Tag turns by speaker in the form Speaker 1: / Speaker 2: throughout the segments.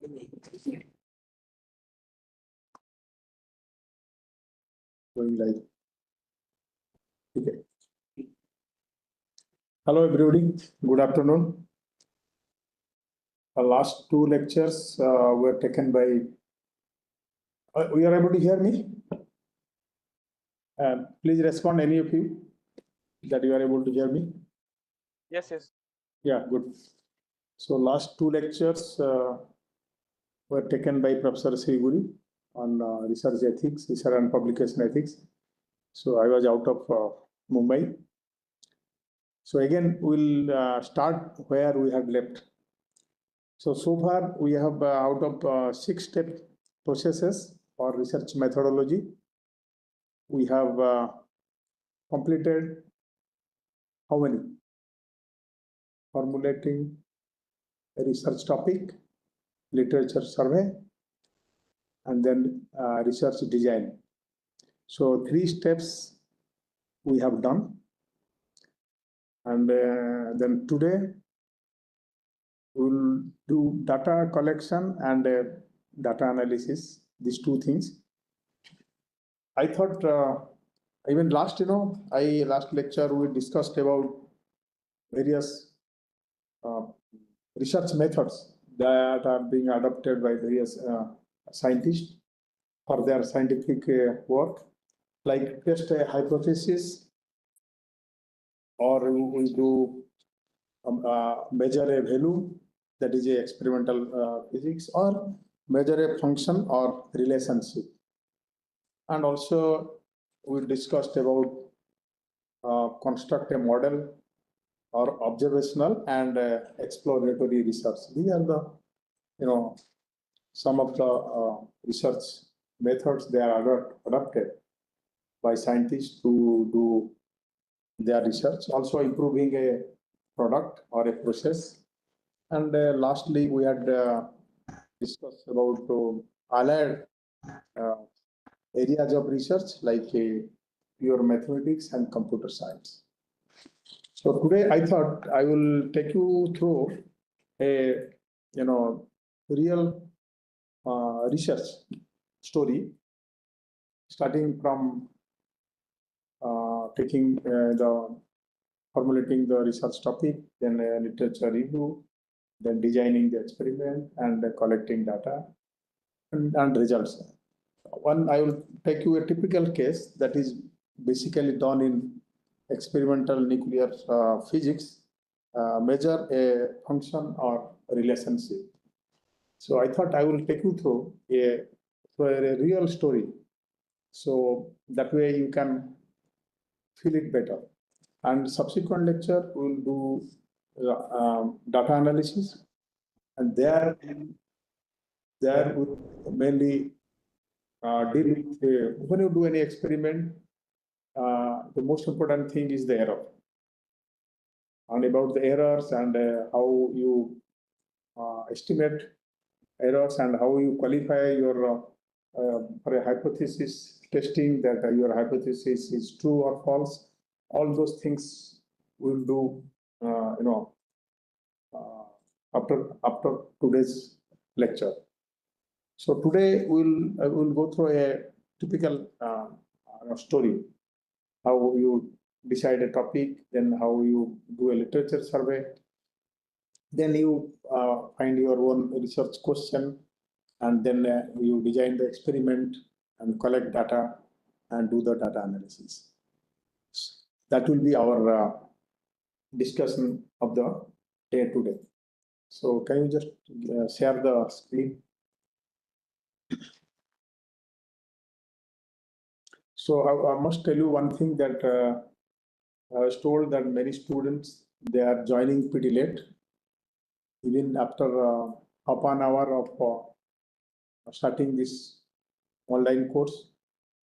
Speaker 1: Going live. Okay. Hello, everybody. Good afternoon. The last two lectures were taken by. We are able to hear me? Please respond, any of you, that you are able to hear me.
Speaker 2: Yes, yes.
Speaker 1: Yeah, good. So last two lectures were taken by Professor Sriguri on research ethics, research and publication ethics. So I was out of Mumbai. So again, we'll start where we had left. So far we have out of 6-step processes or research methodology, we have completed how many? Formulating a research topic, literature survey, and then research design. So 3 steps we have done. And then today we'll do data collection and data analysis, these 2 things. I thought even last lecture we discussed about various research methods that are being adopted by various scientists for their scientific work, like test a hypothesis, or we do measure a value, that is a experimental physics, or measure a function or relationship. And also we discussed about construct a model or observational and exploratory research. These are the, some of the research methods they are adopted by scientists to do their research, also improving a product or a process. And lastly, we had discussed about allied areas of research like pure mathematics and computer science. So today I thought I will take you through a real research story, starting from taking formulating the research topic, then literature review, then designing the experiment and collecting data and results. I will take you a typical case that is basically done in experimental nuclear physics, measure a function or relationship. So I thought I will take you through a real story, so that way you can feel it better. And subsequent lecture we will do data analysis, and there we mainly deal with when you do any experiment, the most important thing is the error, and about the errors and how you estimate errors and how you qualify your for a hypothesis testing that your hypothesis is true or false. All those things we'll do, after today's lecture. So today we'll go through a typical story, how you decide a topic, then how you do a literature survey, then you find your own research question, and then you design the experiment and collect data and do the data analysis. That will be our discussion of the day today. So can you just share the screen? So I must tell you one thing, that I was told that many students, they are joining pretty late, even after half an hour of starting this online course.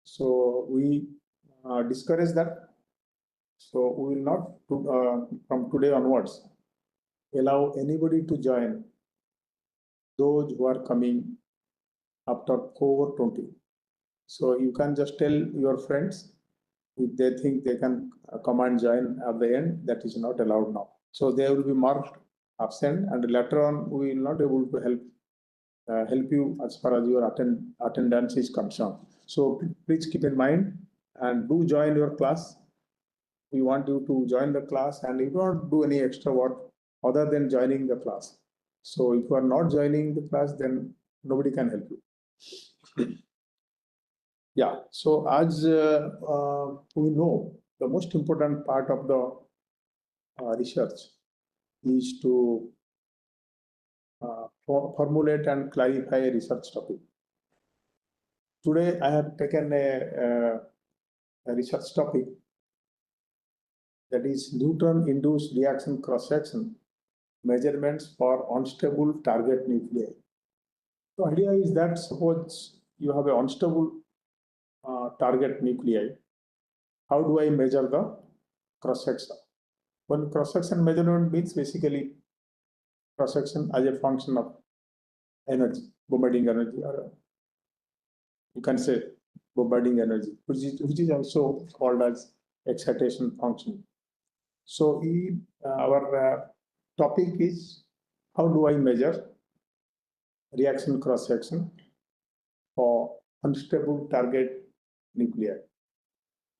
Speaker 1: So we discourage that. So we will not, from today onwards, allow anybody to join those who are coming after 4:20. So you can just tell your friends, if they think they can come and join at the end, that is not allowed now. So they will be marked absent, and later on we will not able to help help you as far as your attendance is concerned. So please keep in mind and do join your class. We want you to join the class, and you don't do any extra work other than joining the class. So if you are not joining the class, then nobody can help you. Yeah, so as we know, the most important part of the research is to formulate and clarify a research topic. Today, I have taken a research topic, that is neutron-induced reaction cross-section measurements for unstable target nuclei. The idea is that suppose you have an unstable target nuclei, how do I measure the cross-section? When cross-section measurement means basically cross-section as a function of energy, bombarding energy, or you can say bombarding energy, which is also called as excitation function. So our topic is, how do I measure reaction cross-section for unstable target nuclei?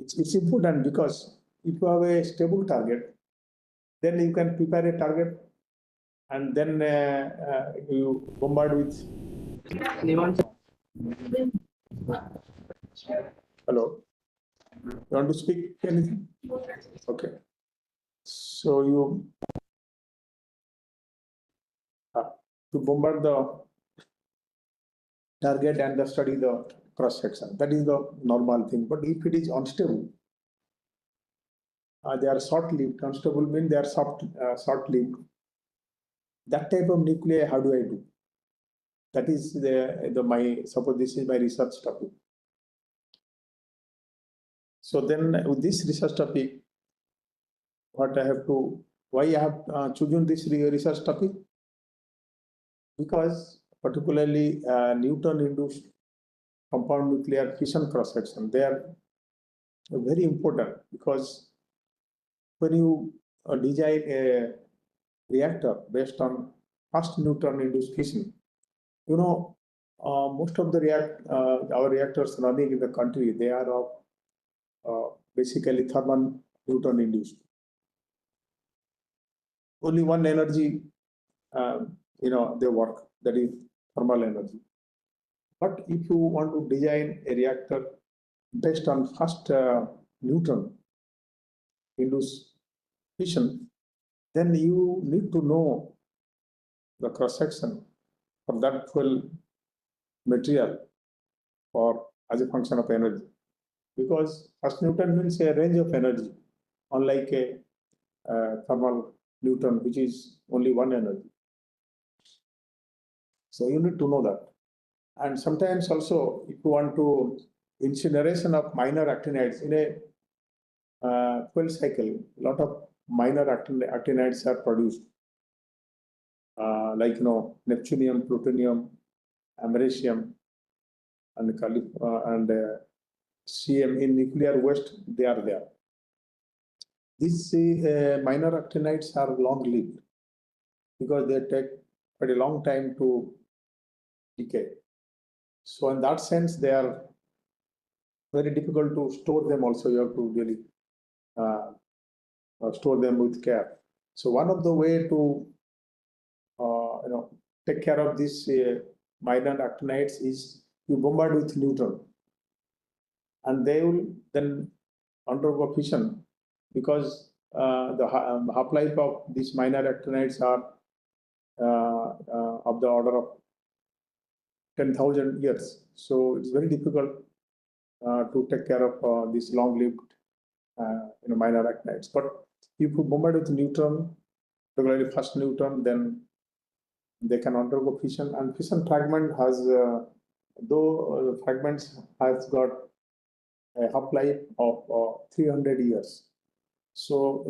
Speaker 1: It's important because if you have a stable target, then you can prepare a target and then you bombard with. Hello, you want to speak anything? Okay. So you to bombard the target and study the cross section. That is the normal thing. But if it is unstable, they are short-lived. Unstable means they are short-lived. That type of nuclei, how do I do? That is my suppose this is my research topic. So then with this research topic, what I have to, why I have chosen this research topic? Because particularly neutron-induced compound nuclear fission cross-section, they are very important because when you design a reactor based on fast neutron-induced fission, you know, most of the our reactors running in the country, they are of basically thermal neutron-induced. Only one energy, they work, that is thermal energy. But if you want to design a reactor based on fast neutron-induced fission, then you need to know the cross-section for that fuel material or as a function of energy. Because fast neutron means a range of energy, unlike a thermal neutron, which is only one energy. So you need to know that. And sometimes also, if you want to incineration of minor actinides in a fuel cycle, a lot of minor actinides are produced, like neptunium, plutonium, americium, and CM in nuclear waste. They are there. These minor actinides are long-lived because they take quite a long time to decay. So in that sense, they are very difficult to store them also. You have to really store them with care. So one of the way to take care of these minor actinides is you bombard with neutron, and they will then undergo fission because the half-life of these minor actinides are of the order of 10,000 years. So it's very difficult to take care of these long-lived minor actinides. But if you bombard with neutron, particularly fast neutron, then they can undergo fission. And fission fragment has, though fragments has got a half-life of 300 years. So,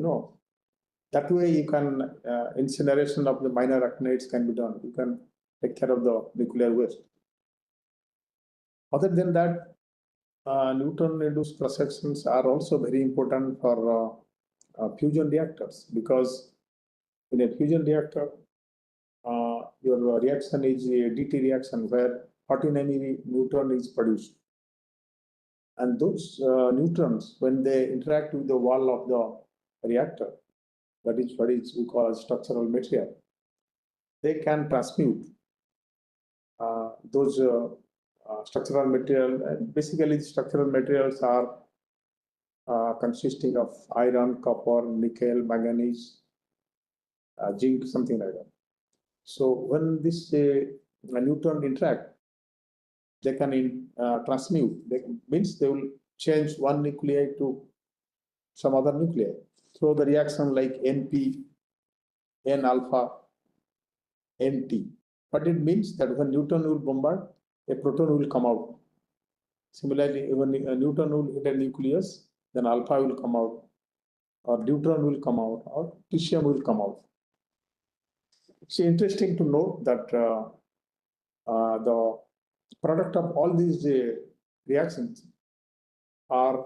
Speaker 1: that way you can, incineration of the minor actinides can be done. You can take care of the nuclear waste. Other than that, neutron-induced cross-sections are also very important for fusion reactors, because in a fusion reactor, your reaction is a DT reaction where 14 MeV neutron is produced. And those neutrons, when they interact with the wall of the reactor, that is what is we call as structural material, they can transmute those structural material. Basically, structural materials are consisting of iron, copper, nickel, manganese, zinc, something like that. So when this neutron interact, they can transmute. Means they will change one nuclei to some other nuclei. So the reaction like NP, N alpha, NT. But it means that when neutron will bombard, a proton will come out. Similarly, when a neutron will hit a nucleus, then alpha will come out, or deuteron will come out, or tritium will come out. It's interesting to note that the product of all these reactions are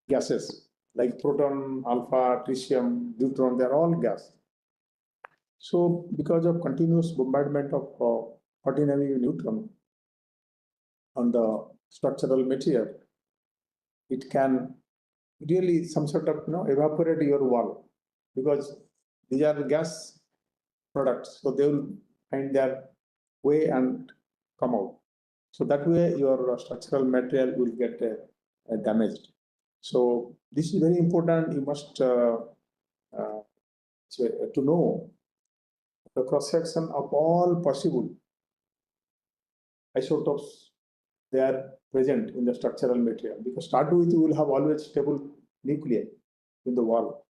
Speaker 1: gases, like proton, alpha, tritium, deuteron, they're all gas. So because of continuous bombardment of 14 MeV neutron on the structural material, it can really some sort of evaporate your wall, because these are gas products, so they will find their way and come out. So that way your structural material will get damaged. So this is very important. You must to know the cross section of all possible isotopes they are present in the structural material, because start with you will have always stable nuclei in the wall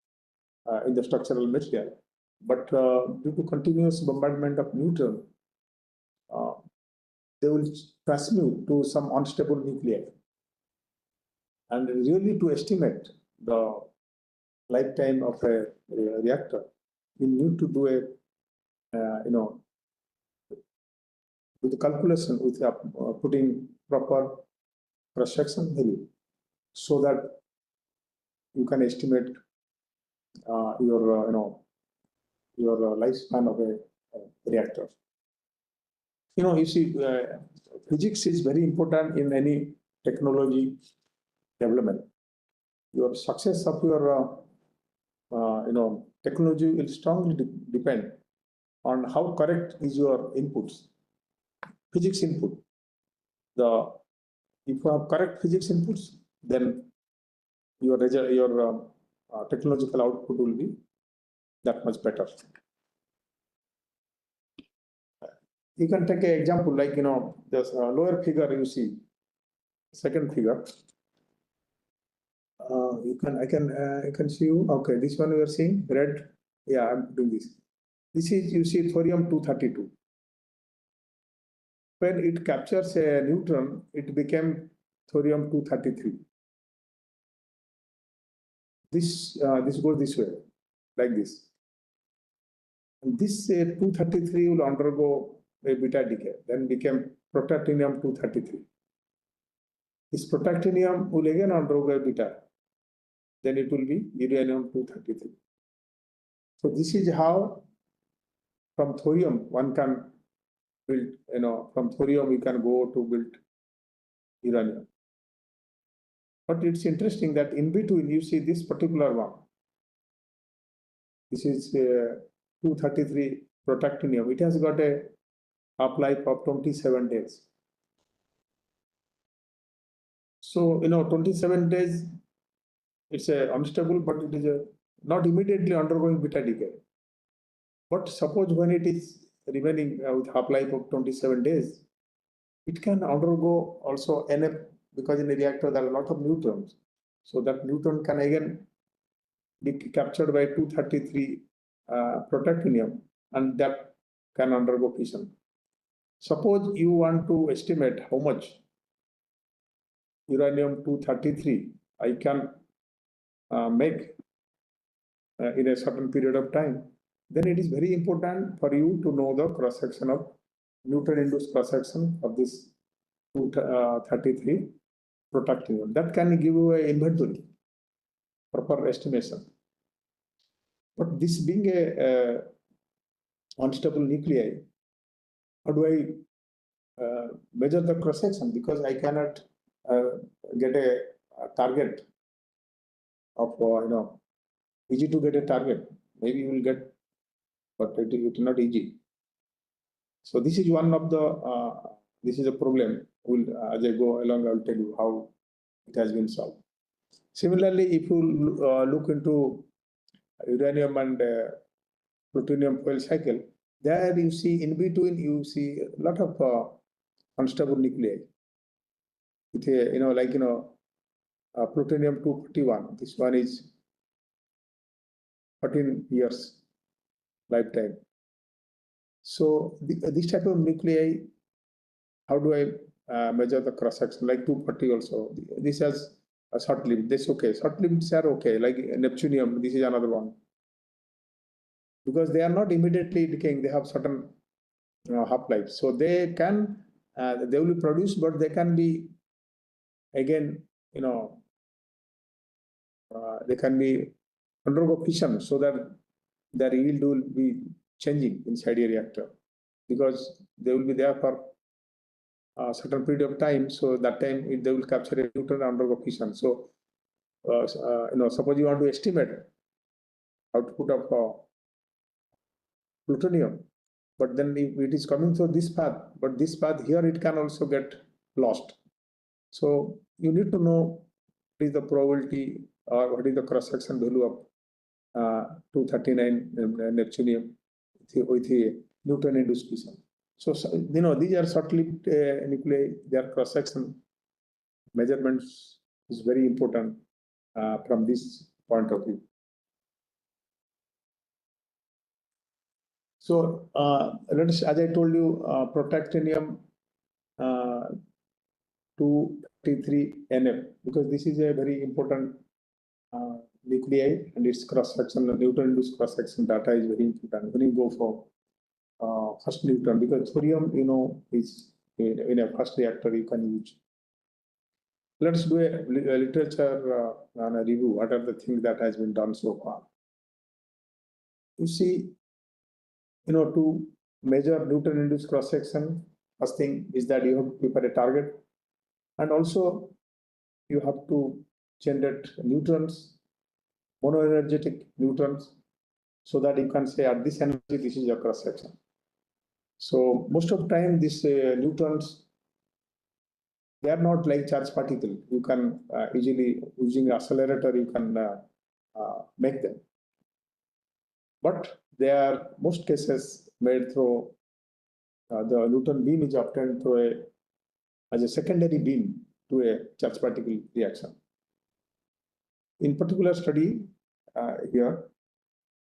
Speaker 1: in the structural material, but due to continuous bombardment of neutron, they will transmute to some unstable nuclei. And really to estimate the lifetime of a reactor, you need to do a with the calculation with putting proper cross section value, so that you can estimate your lifespan of a reactor. You see, physics is very important in any technology development. Your success of your technology will strongly depend on how correct is your inputs, physics input. If you have correct physics inputs, then your technological output will be that much better. You can take an example like this lower figure you see, second figure. I can see you. Okay, this one we are seeing red. Yeah, I'm doing this. This is, you see, thorium 232. When it captures a neutron, it became thorium 233. This goes this way, like this. And this 233 will undergo a beta decay, then became protactinium 233. This protactinium will again undergo a beta, then it will be uranium 233. So this is how from thorium one can build, from thorium you can go to build uranium. But it's interesting that in between you see this particular one. This is 233 protactinium. It has got a half-life of 27 days. So, 27 days, it's unstable, but it is not immediately undergoing beta decay. But suppose when it is remaining with half-life of 27 days, it can undergo also NF, because in a reactor there are a lot of neutrons. So that neutron can again be captured by 233 protactinium, and that can undergo fission. Suppose you want to estimate how much uranium 233 I can make in a certain period of time, then it is very important for you to know the cross section of neutron-induced cross section of this 233 protactinium. That can give you an inventory, proper estimation. But this being a unstable nuclei, how do I measure the cross section? Because I cannot get a target of easy to get a target. Maybe you will get, but it is not easy. So this is one of the this is a problem. As I go along, I will tell you how it has been solved. Similarly, if you look into uranium and plutonium fuel cycle, there you see in between you see a lot of unstable nuclei. With plutonium 241. This one is 14 years lifetime. So this type of nuclei, how do I measure the cross section? Like 240 also. This has a short limit. This okay. Short limits are okay. Like neptunium, this is another one. Because they are not immediately decaying. They have certain half-life. So they can they will be produced, but they can be again they can be undergo fission so that their yield will be changing inside a reactor because they will be there for a certain period of time. So that time they will capture a neutron and undergo fission. So suppose you want to estimate output of plutonium, but then if it is coming through this path, but this path here it can also get lost. So you need to know what is the probability or what is the cross-section value of 239 neptunium with a neutron-induced fission. So these are short-lived nuclei. Their cross-section measurements is very important from this point of view. So as I told you, protactinium 233 NF, because this is a very important nuclei and its cross-section, the neutron-induced cross-section data is very important when you go for first neutron, because thorium, is in a first reactor you can use. Let's do a literature and a review. What are the things that has been done so far? You see, to measure neutron-induced cross-section, first thing is that you have to prepare a target, and also you have to generate neutrons, monoenergetic neutrons, so that you can say at this energy, this is your cross-section. So most of the time, these neutrons, they are not like charged particle. You can easily, using accelerator, you can make them. But they are, most cases, made through the neutron beam is obtained through as a secondary beam to a charged particle reaction. In particular study here,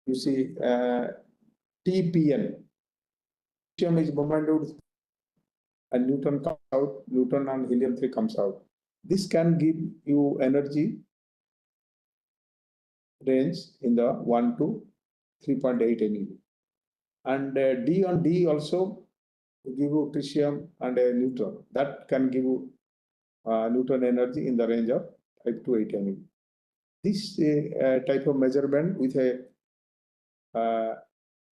Speaker 1: you see TPN. Is bombarded and neutron comes out, neutron and helium-3 comes out. This can give you energy range in the 1 to 3.8 MeV. And D on D also give you tritium and a neutron. That can give you neutron energy in the range of 5 to 8 MeV. This type of measurement with a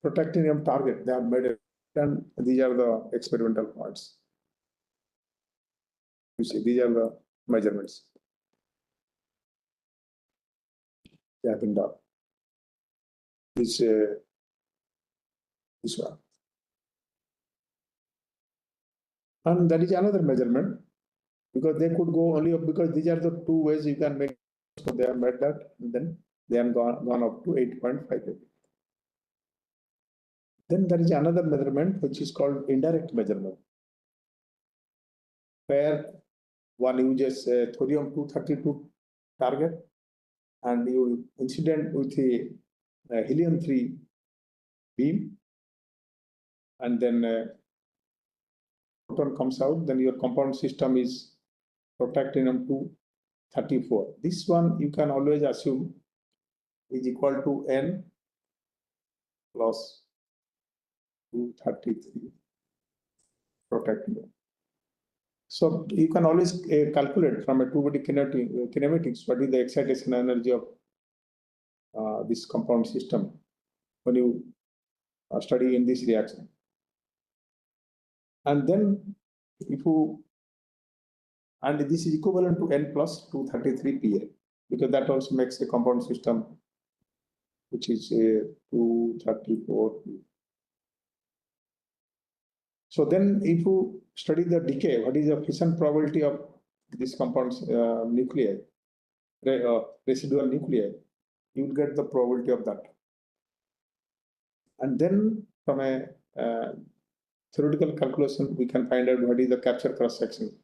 Speaker 1: protactinium target, they have made it, and these are the experimental parts. You see, these are the measurements they have been done. This one. And that is another measurement, because they could go only up, because these are the two ways you can make. So they have made that, and then they have gone up to 8.5. Then there is another measurement which is called indirect measurement, where one uses thorium 232 target and you incident with a helium-3 beam, and then proton comes out, then your compound system is protactinium 234. This one you can always assume is equal to N plus 233 protactinium. So you can always calculate from a two-body kinematics what is the excitation energy of this compound system when you study in this reaction. And then if you, and this is equivalent to N plus 233 Pa, because that also makes a compound system, which is 234. So then if you study the decay, what is the fission probability of this compound's nuclei, residual nuclei, you will get the probability of that. And then from a theoretical calculation, we can find out what is the capture cross-section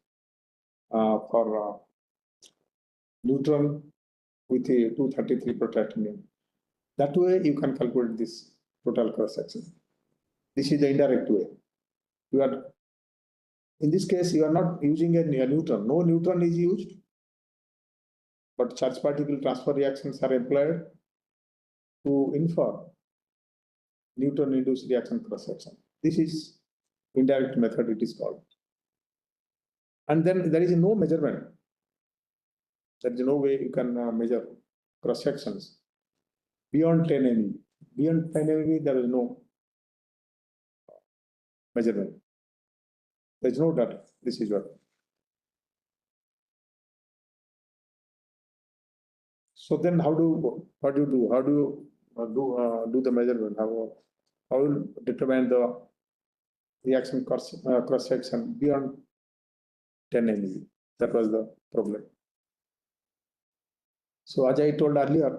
Speaker 1: for neutron with a 233 protactinium. That way you can calculate this total cross-section. This is the indirect way. You are, in this case, you are not using a neutron. No neutron is used, but charge particle transfer reactions are employed to infer neutron-induced reaction cross-section. This is indirect method, it is called. And then there is no measurement. There is no way you can measure cross-sections beyond 10 MeV. Beyond 10 MeV, there is no measurement. There is no data. This is what. So then what do you do? How do you do the measurement? How will determine the reaction cross-section beyond 10 MeV? That was the problem. So as I told earlier,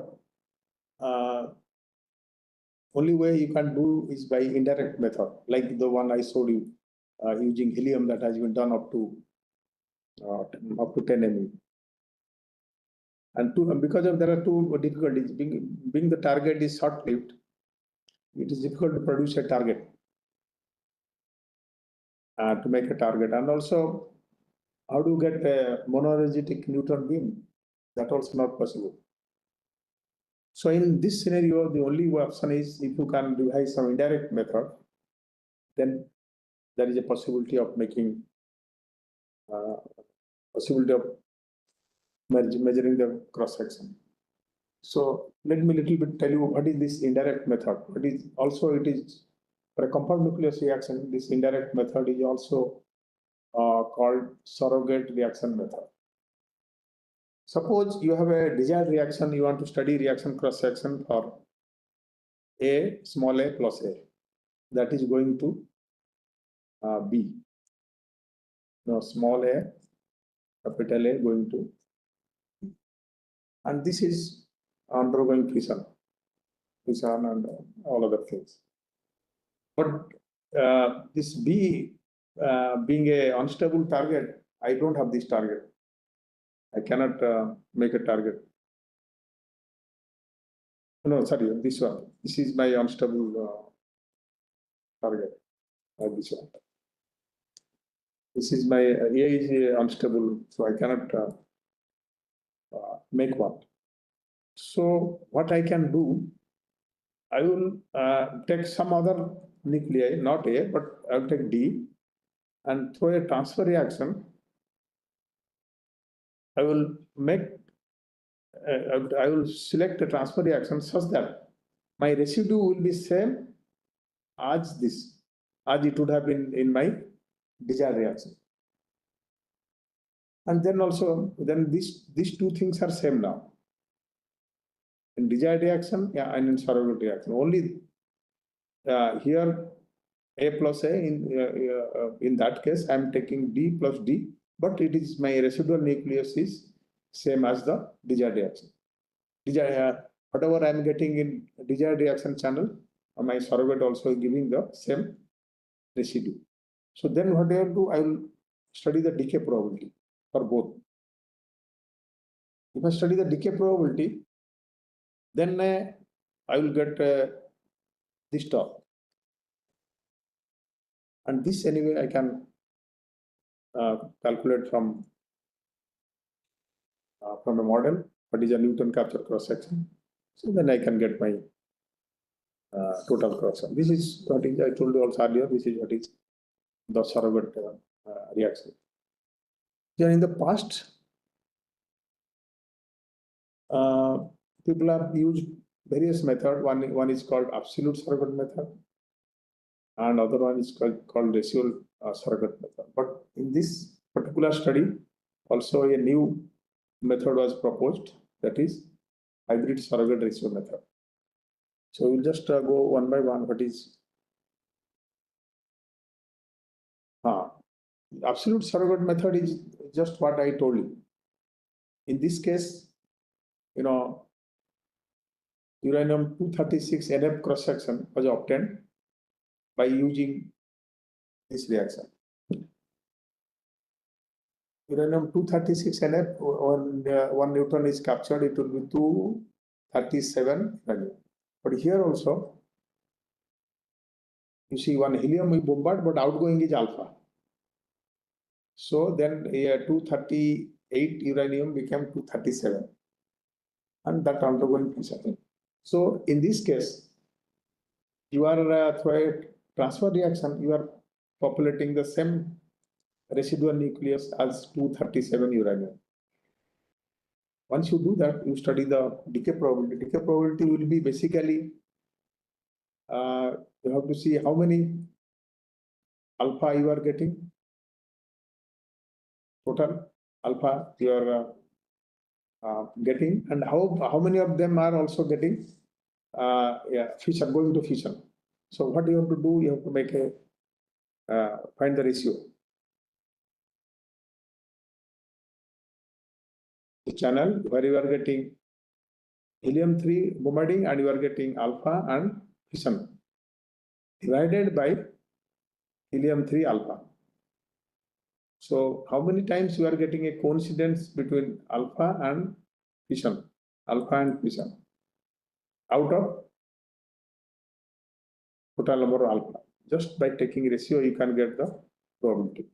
Speaker 1: only way you can do is by indirect method, like the one I showed you, using helium that has been done up to 10 MeV. And because of there are two difficulties, being the target is short-lived, it is difficult to produce a target, to make a target. And also, how do you get a monoenergetic neutron beam? That also not possible. So in this scenario, the only option is if you can devise some indirect method, then there is a possibility of making possibility of measuring the cross section. So let me little bit tell you what is this indirect method. It is also, it is for a compound nucleus reaction. This indirect method is also called surrogate reaction method. Suppose you have a desired reaction, you want to study reaction cross section for A, small a plus A, that is going to B. Now small a, capital A going to B. And this is undergoing fission and all other things. But this B being a unstable target, I don't have this target. I cannot make a target. No, sorry, this one. This is my unstable target. This one. This is my A is unstable, so I cannot make one. So what I can do, I will take some other nuclei, not A, but I will take D, and through a transfer reaction, I will make, I will select a transfer reaction such that my residue will be same as this, as it would have been in my desired reaction. And then also, then these two things are same now. In desired reaction, yeah, and in surrogate reaction. Only here A plus A, in that case, I'm taking D plus D, but it is my residual nucleus is same as the desired reaction. Whatever I'm getting in desired reaction channel, my surrogate also giving the same residue. So then what I will do, I will study the decay probability for both. If I study the decay probability, then I will get this term. And this anyway I can calculate from a model, what is a Newton capture cross section. So then I can get my total cross section. This is what is, I told you also earlier, this is what is the surrogate reaction. Then in the past, people have used various methods. One is called absolute surrogate method. and other one is called residual surrogate method. But in this particular study, also a new method was proposed, that is hybrid surrogate ratio method. So we'll just go one by one. What is absolute surrogate method is just what I told you. In this case, uranium-236 NF cross-section was obtained by using this reaction. Uranium-236 NF, 1 neutron is captured, it will be 237 uranium. But here also, you see one helium we bombard, but outgoing is alpha. So then 238 uranium became 237, and that undergoing fission. So in this case, you are through a transfer reaction, you are populating the same residual nucleus as 237 uranium. Once you do that, you study the decay probability. Decay probability will be basically, you have to see how many alpha you are getting, total alpha you are getting, and how many of them are also getting fission, going to fission. So what you have to do, you have to make a find the ratio. The channel where you are getting helium-3 bombarding and you are getting alpha and fission divided by helium-3 alpha. So how many times you are getting a coincidence between alpha and fission, out of total number of alpha. Just by taking ratio, you can get the probability.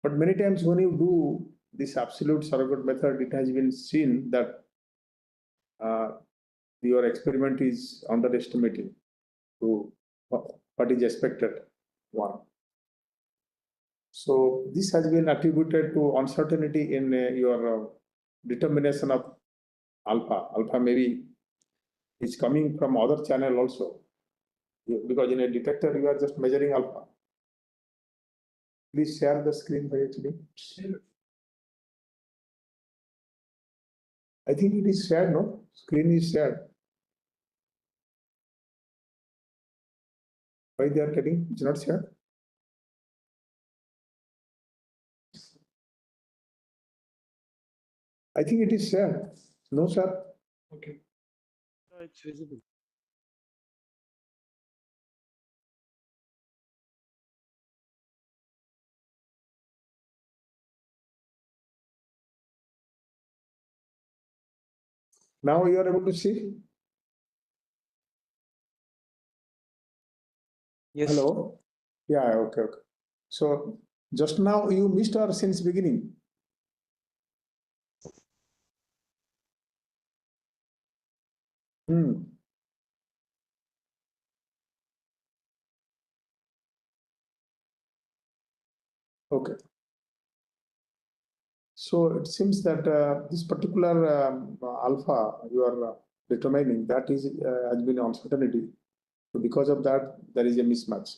Speaker 1: But many times when you do this absolute surrogate method, it has been seen that your experiment is underestimating to what is expected. One. So this has been attributed to uncertainty in your determination of alpha. Alpha maybe is coming from other channel also, because in a detector you are just measuring alpha. Please share the screen by HD. I think it is shared, no? Screen is shared. Why they are getting? It's not shared. I think it is shared. No, sir. Okay.
Speaker 2: No, it's visible.
Speaker 1: Now you are able to see?
Speaker 2: Yes.
Speaker 1: Hello? Yeah, okay. So just now you missed or since beginning? Okay. So it seems that this particular alpha you are determining, that is has been uncertainty. So because of that, there is a mismatch.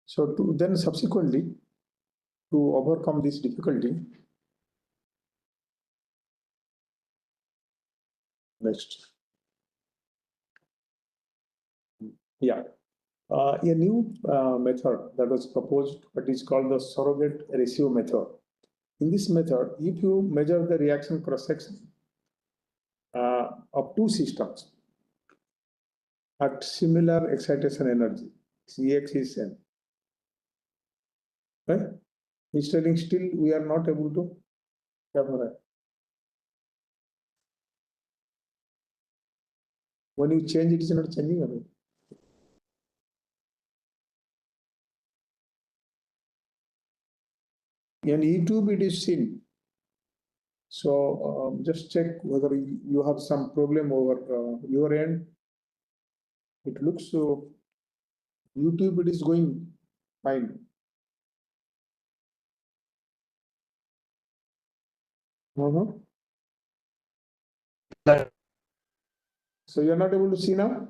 Speaker 1: So then subsequently, to overcome this difficulty, next. Yeah. A new method that was proposed, but is called the surrogate ratio method. In this method, if you measure the reaction cross-section of two systems at similar excitation energy, Cx is same. Right? He's telling still we are not able to cover it. When you change it is not changing again. In YouTube it is seen. So just check whether you have some problem over your end. It looks so YouTube it is going fine. So you are not able to see now?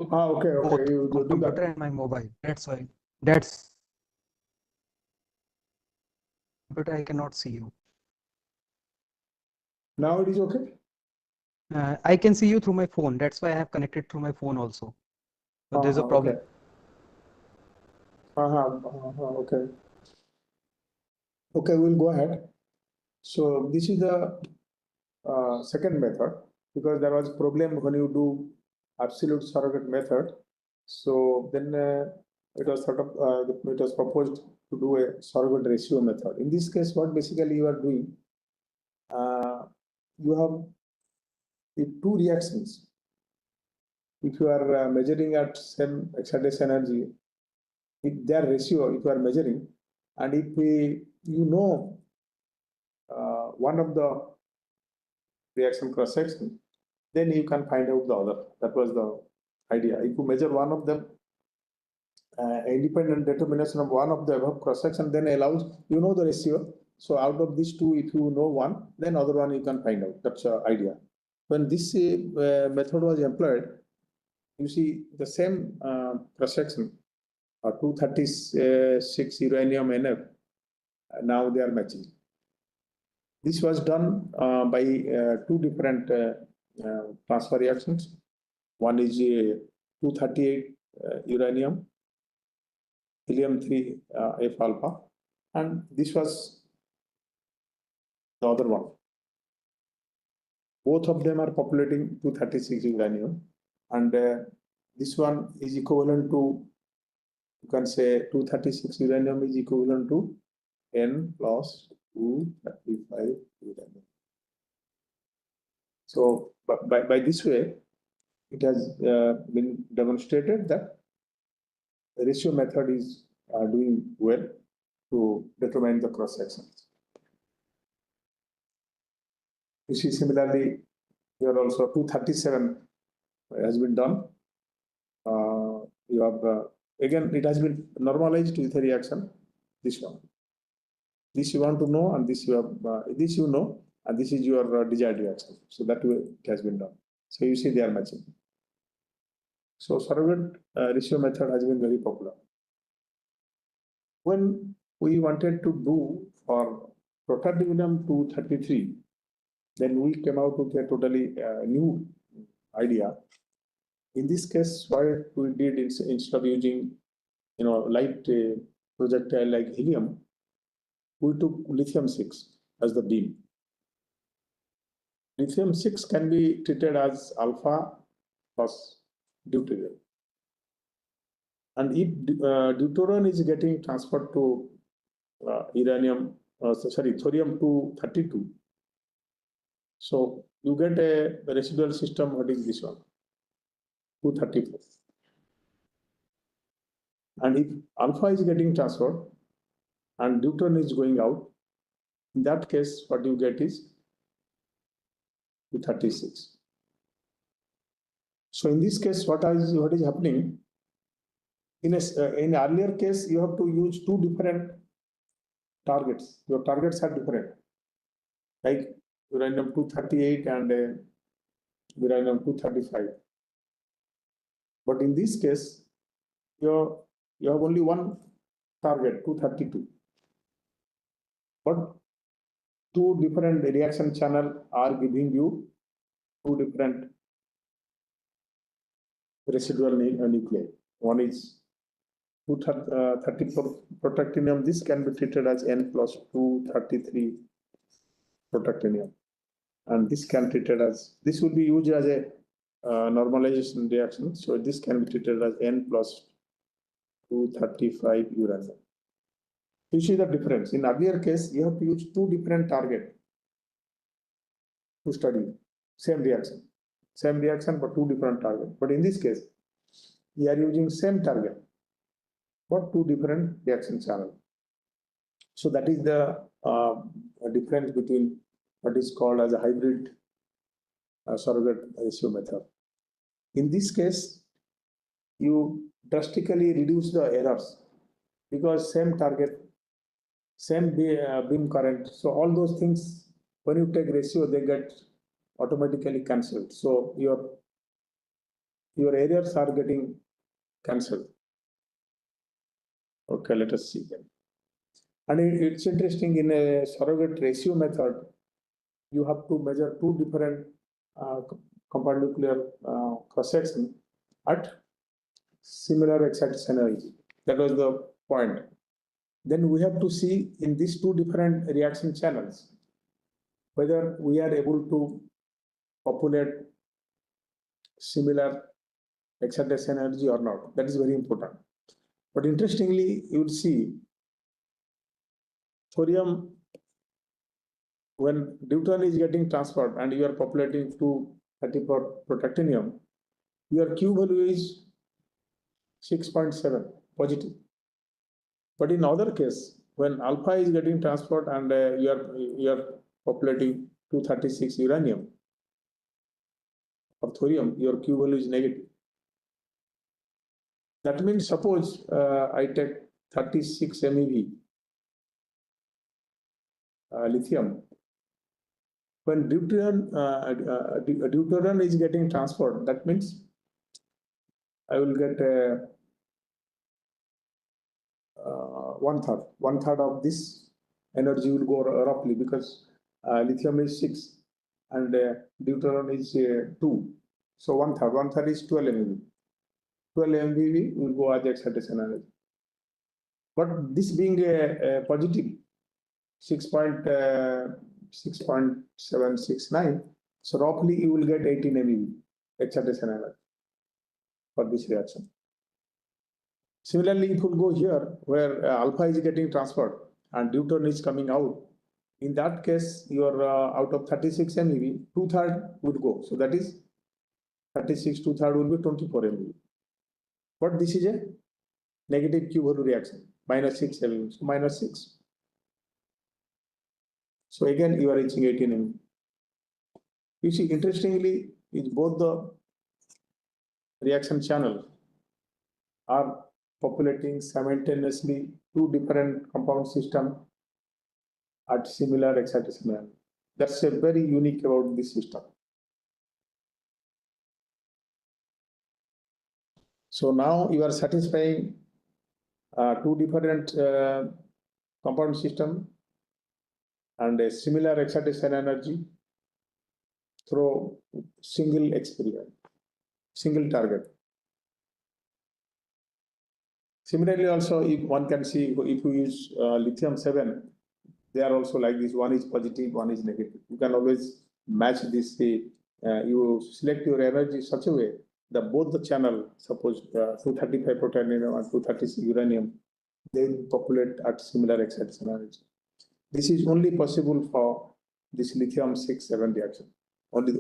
Speaker 1: Okay,
Speaker 3: both
Speaker 1: okay, you
Speaker 3: on
Speaker 1: do
Speaker 3: computer
Speaker 1: that.
Speaker 3: and my mobile. That's why. That's computer I cannot see you.
Speaker 1: Now it is okay?
Speaker 3: I can see you through my phone. That's why I have connected through my phone also. So there's a problem.
Speaker 1: Okay. Okay. Okay, we'll go ahead. So this is the second method because there was problem when you do absolute surrogate method. So then it was sort of it was proposed to do a surrogate ratio method. In this case, what basically you are doing, you have two reactions. If you are measuring at same excitation energy, if their ratio, if you are measuring, and if you know one of the reaction cross section, then you can find out the other. That was the idea. If you measure one of them, independent determination of one of the above cross section, then allows you know the ratio. So out of these two, if you know one, then other one you can find out. That's the idea. When this method was employed, you see the same cross section, 236 uranium NF. Now they are matching. This was done by two different transfer reactions. One is 238 uranium, helium-3 F alpha, and this was the other one. Both of them are populating 236 uranium, and this one is equivalent to, you can say 236 uranium is equivalent to N plus 235 uranium. So by this way, it has been demonstrated that the ratio method is doing well to determine the cross sections. You see, similarly, here also 237 has been done. You have again, it has been normalized with a reaction. This one, this you want to know, and this you have, this you know, and this is your desired reaction. So that way it has been done. So you see, they are matching. So surrogate ratio method has been very popular. When we wanted to do for protactinium 233, then we came out with a totally new idea. In this case, what we did is instead of using light projectile like helium, we took lithium-6 as the beam. Lithium-6 can be treated as alpha plus deuterium. And if deuterium is getting transferred to thorium 232, so you get a residual system. What is this one? 234. And if alpha is getting transferred and deuterium is going out, in that case, what you get is 236. So in this case, what is happening? In earlier case, you have to use two different targets. Your targets are different, like uranium 238 and uranium 235. But in this case, you have only one target, 232. But two different reaction channel are giving you two different residual nuclei. One is 234 protactinium. This can be treated as N plus 233 protactinium. And this can be treated as, this will be used as a normalization reaction. So this can be treated as N plus 235 uranium. You see the difference. In earlier case, you have to use two different targets to study same reaction, but two different targets. But in this case, we are using same target, but two different reaction channels. So that is the difference between what is called as a hybrid surrogate ratio method. In this case, you drastically reduce the errors because same target, same beam current. So all those things, when you take ratio, they get automatically cancelled. So your your errors are getting cancelled. Okay, let us see then. And it's interesting, in a surrogate ratio method, you have to measure two different compound nuclear cross-section at similar excitation energy. That was the point. Then we have to see in these two different reaction channels whether we are able to populate similar excitation energy or not. That is very important. But interestingly, you would see thorium, when deuterium is getting transferred and you are populating 230 for protactinium, your Q value is 6.7 positive. But in other case, when alpha is getting transferred and you are populating 236 uranium or thorium, your Q value is negative. That means suppose I take 36 MeV lithium. When deuterium is getting transferred, that means I will get one third of this energy will go roughly, because lithium is 6 and deuterium is 2. So one third is 12 MeV. 12 MeV will go as the excitation energy. But this being a positive 6.769, so roughly you will get 18 MeV excitation energy for this reaction. Similarly, if you go here where alpha is getting transferred and deuterium is coming out, in that case, your out of 36 MeV, 2/3 would go. So that is 36, 2/3 will be 24 MeV. But this is a negative Q value reaction, -6 MeV, so -6. So again, you are reaching 18 MeV. You see, interestingly, is both the reaction channels are populating simultaneously two different compound systems at similar excitation level. That's a very unique about this system. So now you are satisfying two different compound system and a similar excitation energy through single experiment, single target. Similarly, also, if one can see, if you use lithium-7, they are also like this. One is positive, one is negative. You can always match this. You select your energy such a way that both the channel, suppose 235 protonium and 236 uranium, they will populate at similar excitation energy. This is only possible for this lithium-6-7 reaction, only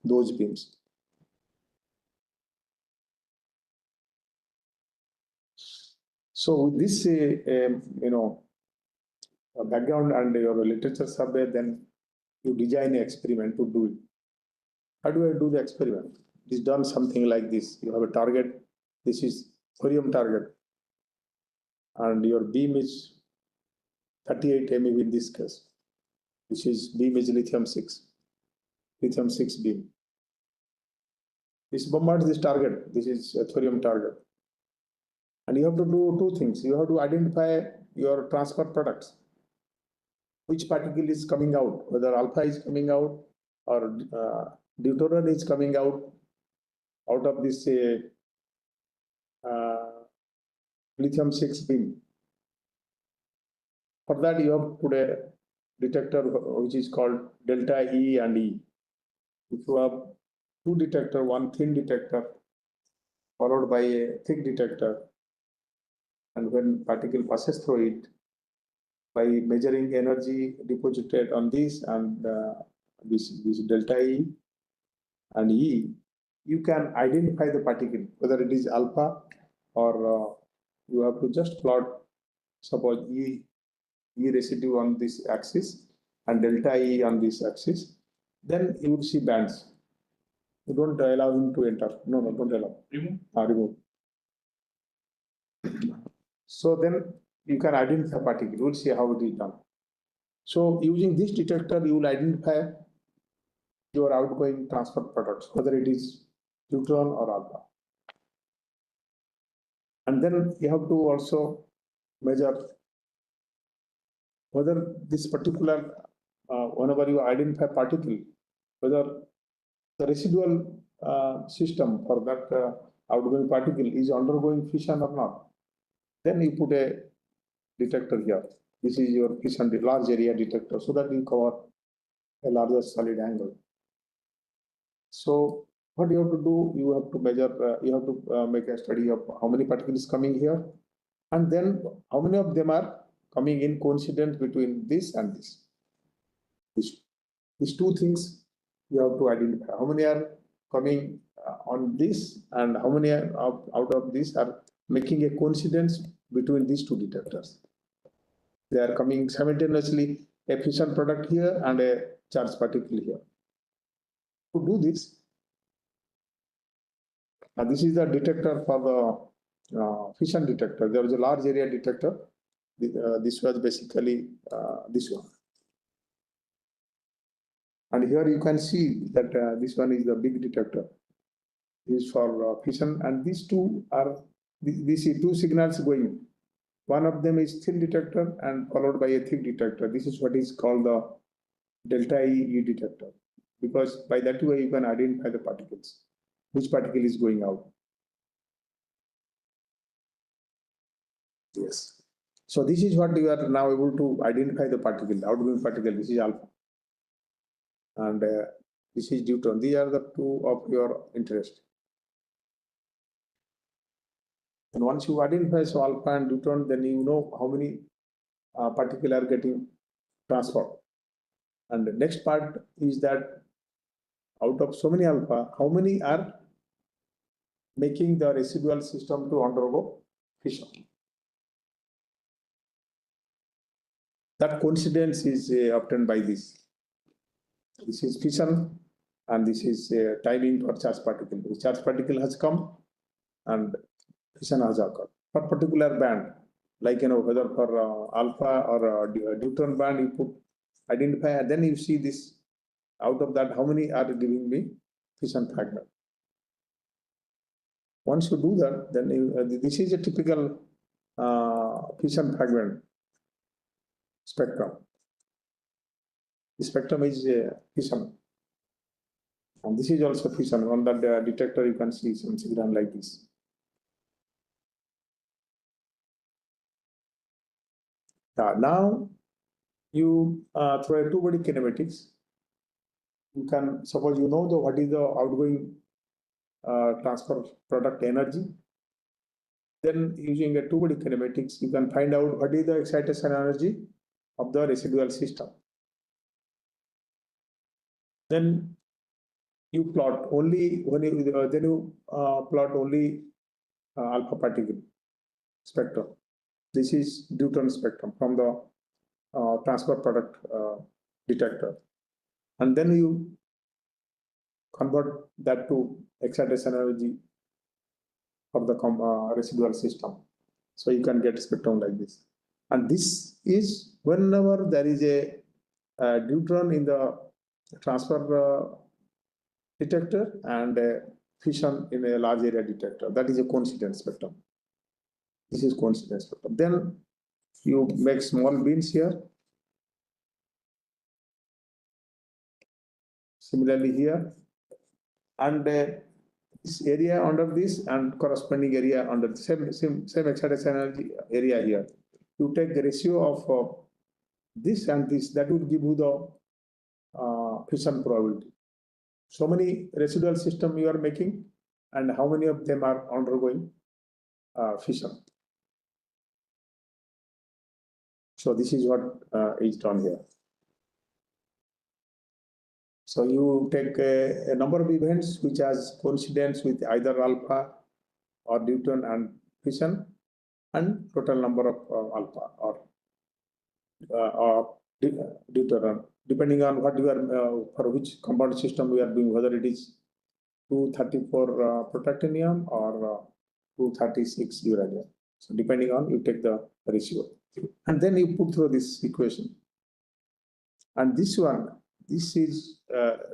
Speaker 1: those beams. So with this, background and your literature survey, then you design an experiment to do it. How do I do the experiment? It is done something like this. You have a target. This is thorium target, and your beam is 38 MeV in this case. This is beam is lithium-6 beam. This bombards this target. This is a thorium target. And you have to do two things. You have to identify your transfer products. Which particle is coming out, whether alpha is coming out or deuterium is coming out of this lithium-6 beam. For that, you have put a detector which is called delta E and E. If you have two detector, one thin detector followed by a thick detector, and when particle passes through it, by measuring energy deposited on this and this delta E and E, you can identify the particle, whether it is alpha or you have to just plot, suppose E residue on this axis and delta E on this axis. Then you will see bands. You don't allow him to enter. No, don't allow. Remove. Remove. So then you can identify particle. You will see how it is done. So using this detector, you will identify your outgoing transfer products, whether it is neutron or alpha. And then you have to also measure whether this particular, whenever you identify particle, whether the residual system for that outgoing particle is undergoing fission or not. Then you put a detector here. This is your fission large area detector, so that you cover a larger solid angle. So what you have to do, you have to measure, you have to make a study of how many particles coming here, and then how many of them are coming in coincident between this and this. These two things you have to identify. How many are coming on this, and how many are out of this are making a coincidence between these two detectors. They are coming simultaneously, a fission product here and a charged particle here. To do this, this is the detector for the fission detector. There was a large area detector. This was basically this one. And here you can see that this one is the big detector. This is for fission, and these two are, these two signals going. One of them is thin detector and followed by a thick detector. This is what is called the delta E detector, because by that way you can identify the particles, which particle is going out. Yes. So this is what you are now able to identify the particle, outgoing particle. This is alpha, and this is deuteron. These are the two of your interest. And once you identify so alpha and deuteron, then you know how many particles are getting transferred. And the next part is that out of so many alpha, how many are making the residual system to undergo fission. That coincidence is obtained by this. This is fission, and this is timing for charged particle. The charged particle has come, and fission has occurred. For particular band, like whether for alpha or deuteron band, you put identify, and then you see this. Out of that, how many are giving me fission fragment? Once you do that, then this is a typical fission fragment spectrum. The spectrum is fission, and this is also fission. On that detector, you can see some signal like this. Now you through a two-body kinematics, you can suppose you know what is the outgoing transfer product energy. Then using a two-body kinematics, you can find out what is the excitation energy of the residual system. Then you plot only when you plot only alpha particle spectrum. This is deuteron spectrum from the transfer product detector, and then you convert that to excitation energy of the residual system. So you can get spectrum like this. And this is whenever there is a deuteron in the transfer detector and a fission in a large area detector. That is a coincidence spectrum. This is coincidence spectrum. Then you make small beams here. Similarly here. And this area under this and corresponding area under the same excitation energy area here. You take the ratio of this and this, that will give you the fission probability. So many residual system you are making, and how many of them are undergoing fission. So this is what is done here. So you take a number of events which has coincidence with either alpha or deuteron and fission, and total number of alpha or deuteron, depending on what you are for which compound system we are doing, whether it is 234 protactinium or 236 uranium. So depending on, you take the ratio, and then you put through this equation. And this one, this is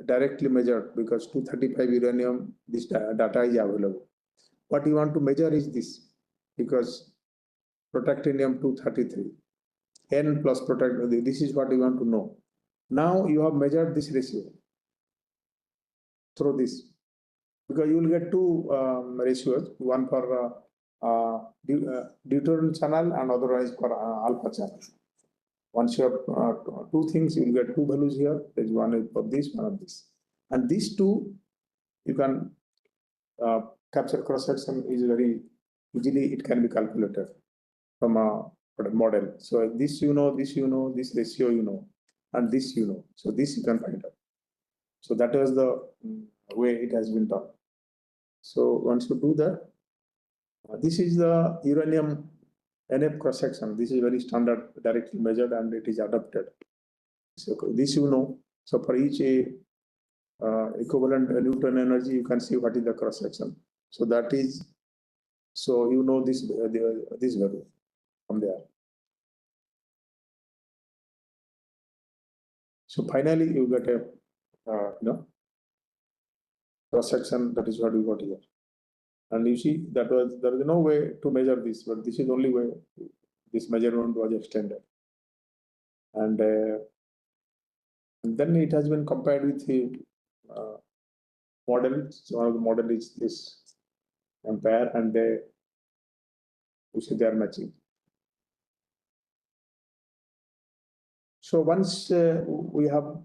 Speaker 1: directly measured because 235 uranium, this data is available. What you want to measure is this, because protactinium 233, N plus protactinium, this is what you want to know. Now you have measured this ratio through this, because you will get two ratios, one for deuterium channel and other one is for alpha channel. Once you have two things, you will get two values here. There is one is for this, one of this. And these two, you can capture cross section is very easily, it can be calculated from a model. So this you know, this you know, this ratio you know, and this you know. So this you can find out. So that was the way it has been done. So once you do that, this is the uranium NF cross section. This is very standard, directly measured, and it is adapted. So this you know. So for each equivalent Newton energy, you can see what is the cross section. So that is, so you know this this value from there. So finally, you get a cross section. That is what we got here. And you see that there is no way to measure this, but this is the only way this measurement was extended. And then it has been compared with the model. So one of the model is this compare, and you see they are matching. So once we have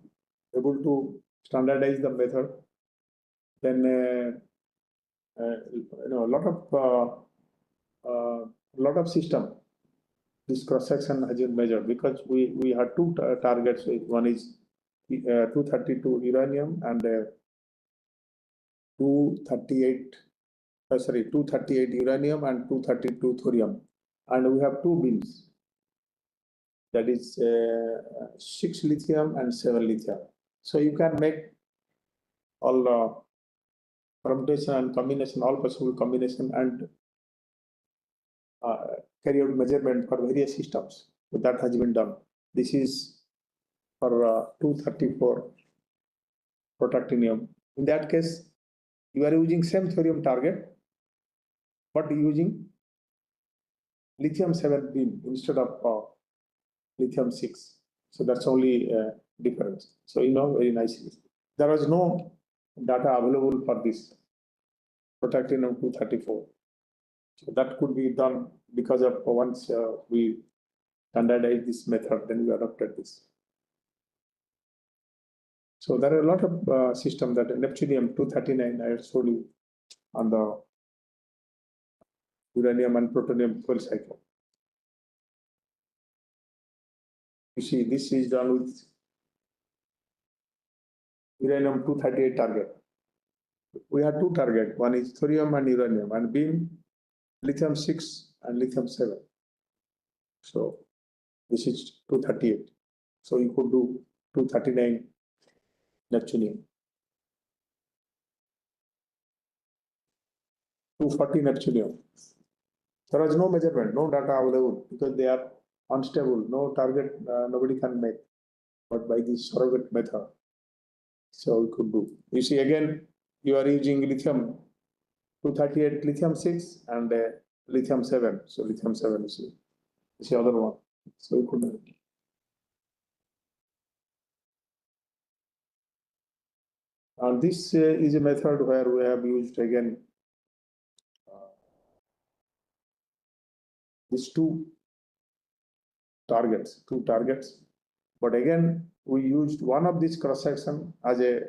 Speaker 1: able to standardize the method, then a lot of system this cross section has been measured, because we had two targets. One is 232 uranium and 238 uranium and 232 thorium, and we have two beams, that is 6 lithium and 7 lithium. So you can make all permutation and combination, all possible combination, and carry out measurement for various systems. So that has been done. This is for 234 protactinium. In that case, you are using same thorium target, but using lithium 7 beam instead of lithium 6. So that's only difference. So you know very nicely. There was no data available for this protactinium 234. So that could be done because of once we standardize this method, then we adopted this. So there are a lot of systems that neptunium 239 I showed you on the uranium and plutonium fuel cycle. You see, this is done with uranium 238 target. We have two targets. One is thorium and uranium, and beam lithium 6 and lithium 7. So this is 238. So you could do 239 neptunium. 240 neptunium. There was no measurement, no data available, because they are unstable, no target, nobody can make, but by this surrogate method. So we could do. You see, again, you are using lithium 238, lithium 6, and lithium 7. So lithium 7 is the other one. So we could do. And this is a method where we have used again these two targets, but again we used one of these cross section as a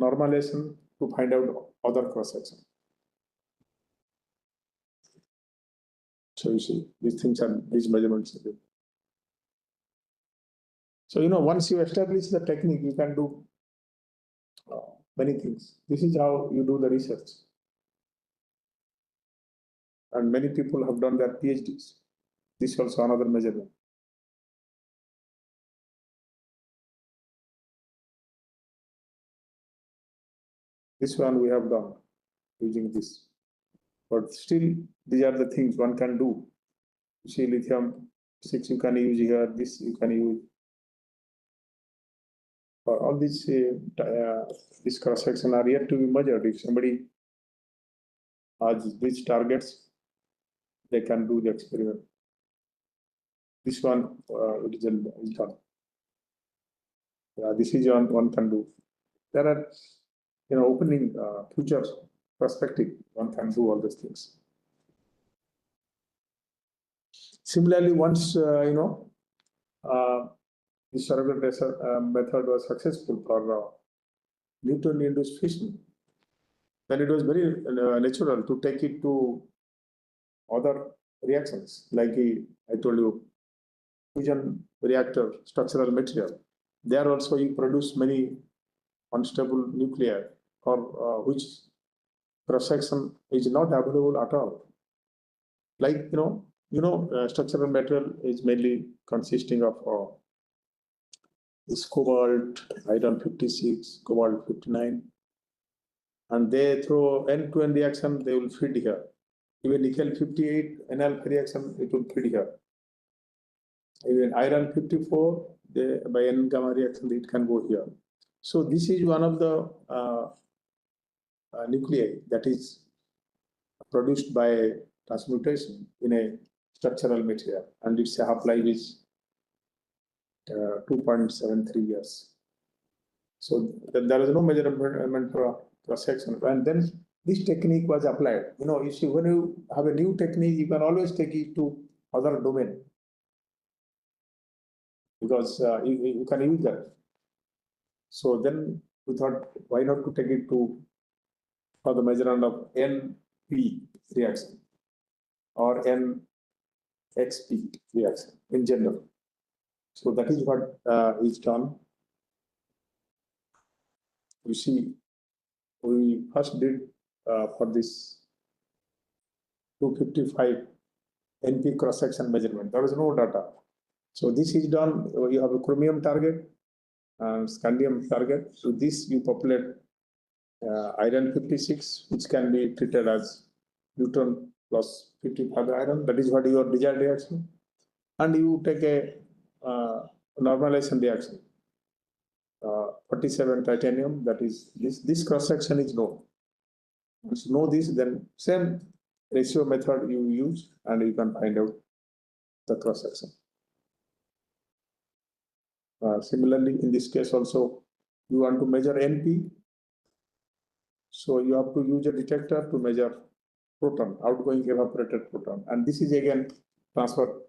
Speaker 1: normalization to find out other cross section. So you see, these things are these measurements. So once you establish the technique, you can do many things. This is how you do the research, and many people have done their PhDs. This is also another measurement. This one we have done using this, but still these are the things one can do. You see, lithium 6 you can use here, this you can use. For all these this cross section are yet to be measured. If somebody has these targets, they can do the experiment. This one is done. This is one can do. There are, opening future perspective. One can do all these things. Similarly, once the surrogate method was successful for Newton-induced fission, then it was very natural to take it to other reactions, like I told you, fusion reactor structural material. There also you produce many unstable nuclei for which cross-section is not available at all. Like, structural material is mainly consisting of this cobalt, iron 56, cobalt 59, and they throw end-to-end reaction, they will feed here. Even nickel 58, NL reaction, it will feed here. Even iron 54, by N gamma reaction, it can go here. So this is one of the nuclei that is produced by transmutation in a structural material, and its half-life is 2.73 years. So there is no measurement for cross-section. And then this technique was applied. You see, when you have a new technique, you can always take it to other domain, because you can use that. So then we thought, why not to take it to for the measurement of NP reaction or NXP reaction in general. So that is what is done. You see, we first did for this 255 NP cross-section measurement. There was no data. So this is done. You have a chromium target and scandium target. So this you populate iron 56, which can be treated as Newton plus 55 iron. That is what your desired reaction. And you take a normalization reaction. 47 titanium, that is this cross section is known. Once you know this, then same ratio method you use and you can find out the cross section. Similarly, in this case also, you want to measure NP. So you have to use a detector to measure proton, outgoing evaporated proton. And this is again transfer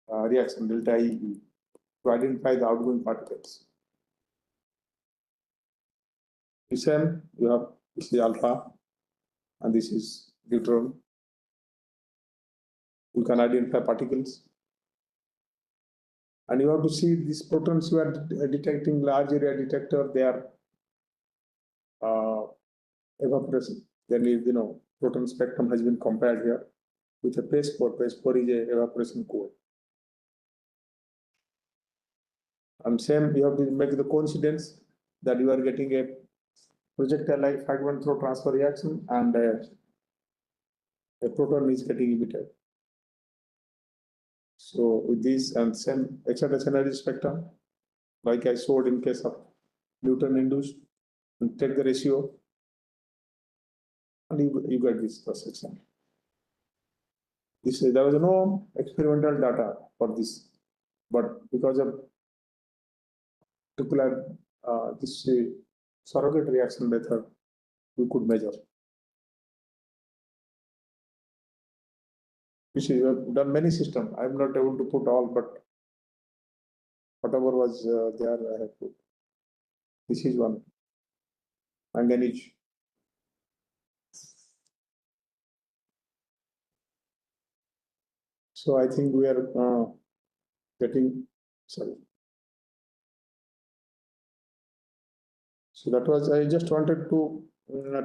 Speaker 1: reaction, delta E, to identify the outgoing particles. The same, you have, this is alpha, and this is neutron. You can identify particles. And you have to see these protons you are detecting, large area detector, they are evaporation. Then, proton spectrum has been compared here with a phase 4. Phase 4 is a evaporation code. And same, you have to make the coincidence that you are getting a projectile-like fragment through transfer reaction and a proton is getting emitted. So with this and same excited energy spectrum, like I showed in case of Newton-induced, and take the ratio, and you get this cross section. There was no experimental data for this, but because of particular this surrogate reaction method, we could measure. You see, we have done many systems. I'm not able to put all, but whatever was there, I have put. This is one. Manganese. So I think we are getting, sorry. So that was, I just wanted to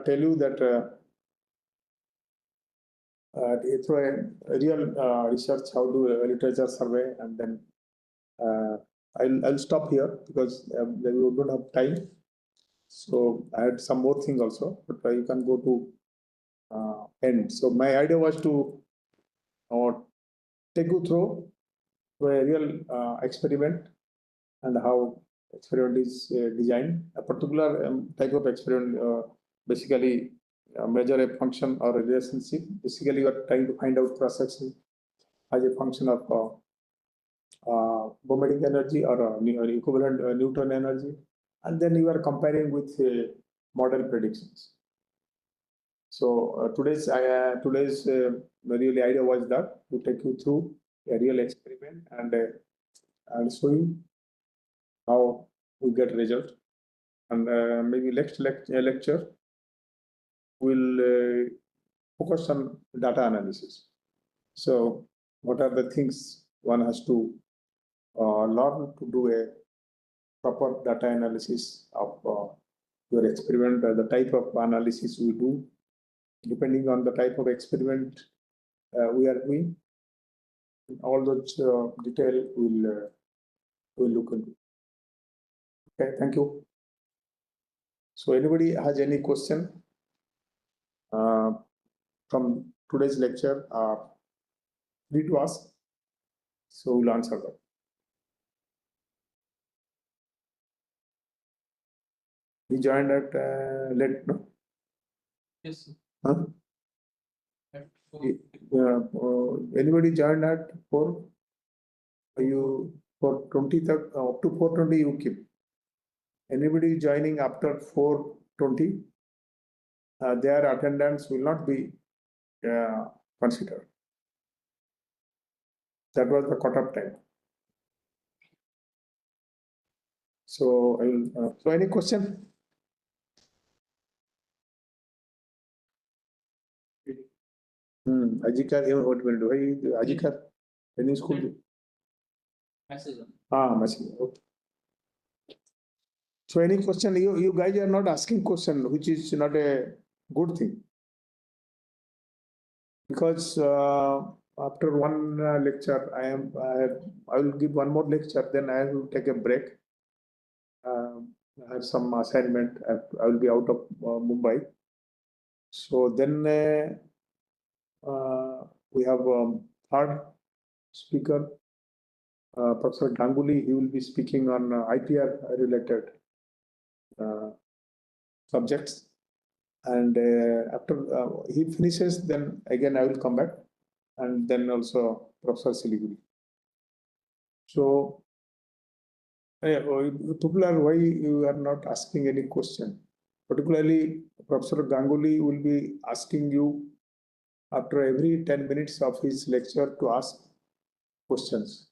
Speaker 1: tell you that through a real research, how do a literature survey, and then I'll stop here because we don't have time. So I had some more things also, but you can go to end. So my idea was to take you through a real experiment and how experiment is designed. A particular type of experiment basically measure a function or a relationship. Basically, you are trying to find out cross-section as a function of Bohmetic energy or equivalent Newton energy, and then you are comparing with model predictions. So today's really idea was that to take you through a real experiment and show you how we get result. And maybe next lecture will focus on data analysis. So what are the things one has to learn to do a proper data analysis of your experiment, the type of analysis we do, depending on the type of experiment we are doing. All those detail we'll look into. Okay, thank you. So anybody has any question from today's lecture, free to ask. So we'll answer that. He joined at late, no?
Speaker 2: Yes, sir.
Speaker 1: Huh?
Speaker 2: At 4.
Speaker 1: Anybody joined at 4? You for 23rd up to 4:20 you keep. Anybody joining after 4:20, their attendance will not be considered. That was the cutoff time. So, so any question? Ajikar, what will do? Hey, Ajikar, any school?
Speaker 2: Message.
Speaker 1: Message. Okay. So any question? You guys are not asking question, which is not a good thing. Because after one lecture, I will give one more lecture, then I will take a break. I have some assignment. I will be out of Mumbai. So then we have third speaker, Professor Ganguly. He will be speaking on IPR related subjects. And after he finishes, then again I will come back, and then also Professor Siliguri. So, people are why you are not asking any question. Particularly, Professor Ganguly will be asking you after every 10 minutes of his lecture to ask questions.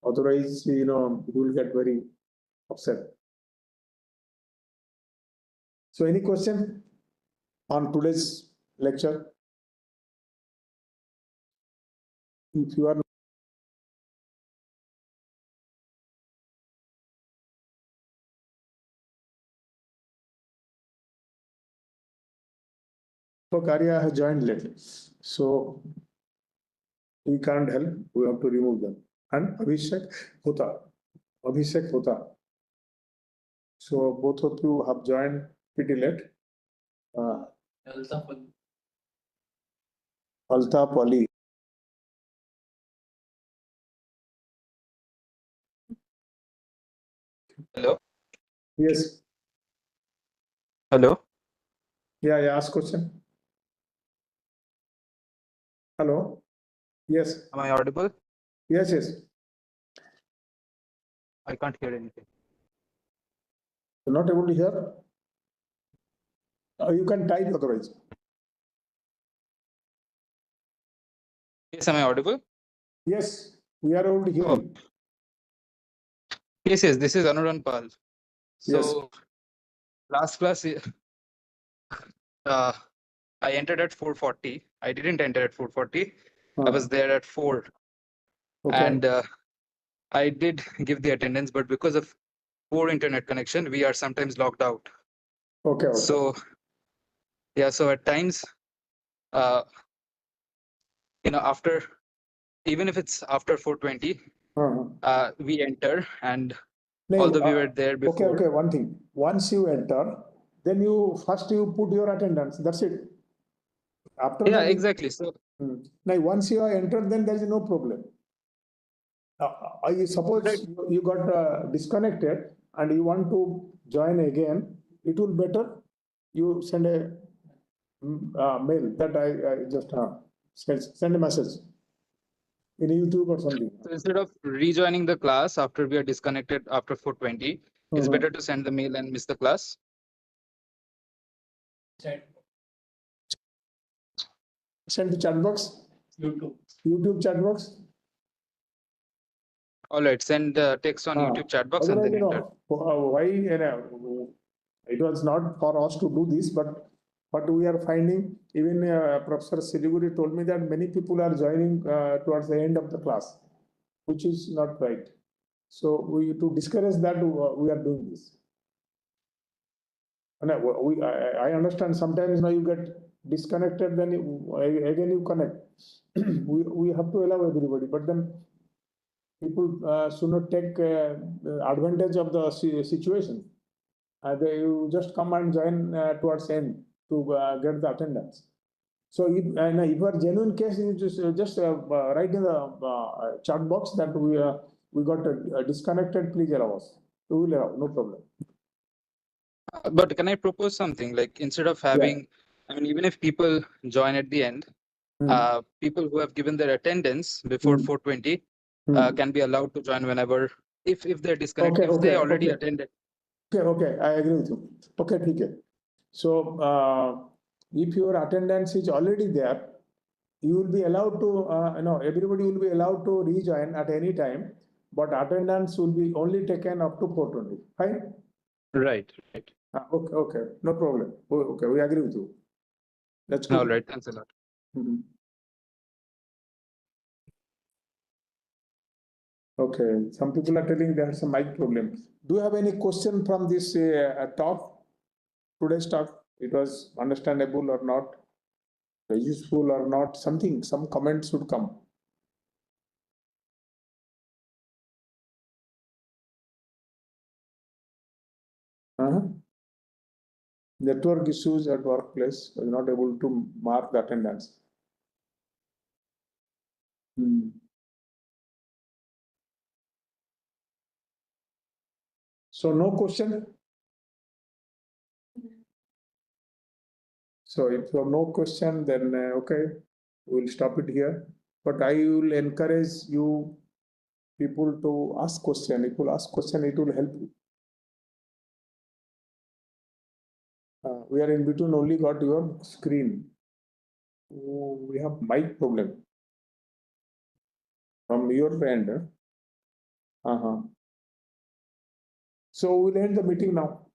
Speaker 1: Otherwise, you will get very upset. So, any question on today's lecture? If you are so Karya has joined lately, so we can't help. We have to remove them. And Abhishek Hota. So both of you have joined pretty late. Altaf Ali.
Speaker 4: Hello.
Speaker 1: Yes.
Speaker 4: Hello.
Speaker 1: Yeah, ask question. Hello. Yes.
Speaker 4: Am I audible?
Speaker 1: Yes.
Speaker 4: I can't hear anything.
Speaker 1: You're not able to hear? You can type otherwise.
Speaker 4: Yes, am I audible?
Speaker 1: Yes, we are able to hear you.
Speaker 4: Yes, this is Anuran Pal. So last class, I entered at 4:40. I didn't enter at 4:40. I was there at 4.
Speaker 1: Okay.
Speaker 4: And I did give the attendance, but because of poor internet connection, we are sometimes logged out.
Speaker 1: Okay.
Speaker 4: So, yeah, so at times, after, even if it's after 4:20, we enter, and although we were there before.
Speaker 1: Okay, one thing. Once you enter, then you first put your attendance. That's it. After
Speaker 4: Yeah,
Speaker 1: that,
Speaker 4: exactly. So
Speaker 1: now once you are entered, then there is no problem. I suppose you got disconnected and you want to join again, it will better you send a mail that I just send a message in YouTube or something.
Speaker 4: So instead of rejoining the class after we are disconnected after 4:20, it's better to send the mail and miss the class.
Speaker 2: Chat.
Speaker 1: Send the chat box, YouTube chat box.
Speaker 4: All right, send the text on YouTube chat box and
Speaker 1: Otherwise,
Speaker 4: then enter.
Speaker 1: why it was not for us to do this, but what we are finding, even Professor Siliguri told me that many people are joining towards the end of the class, which is not right. So we to discourage that we are doing this. And I understand sometimes now you get disconnected, then again you connect. we have to allow everybody, but then people should not take advantage of the situation. You just come and join towards end to get the attendance. So if you are genuine case, you just write in the chat box that we got disconnected. Please allow us. We will allow, no problem.
Speaker 4: But can I propose something like instead of having, I mean, even if people join at the end, people who have given their attendance before 4:20 can be allowed to join whenever if they're disconnected, if they already attended.
Speaker 1: Okay, I agree with you. Okay, okay. So if your attendance is already there, you will be allowed to, everybody will be allowed to rejoin at any time, but attendance will be only taken up to 4:20. Fine?
Speaker 4: Right.
Speaker 1: Okay, no problem. Okay, we agree with you. That's good.
Speaker 4: All right, thanks a lot.
Speaker 1: Okay, some people are telling they have some mic problem. Do you have any question from this talk, today's talk? It was understandable or not, useful or not, something, some comments should come. Network issues at workplace, was not able to mark the attendance. So no question. So if you have no question, then okay, we'll stop it here. But I will encourage you people to ask question. If you ask question, it will help you. We are in between only got your screen. Oh, we have mic problem from your end. So we'll end the meeting now.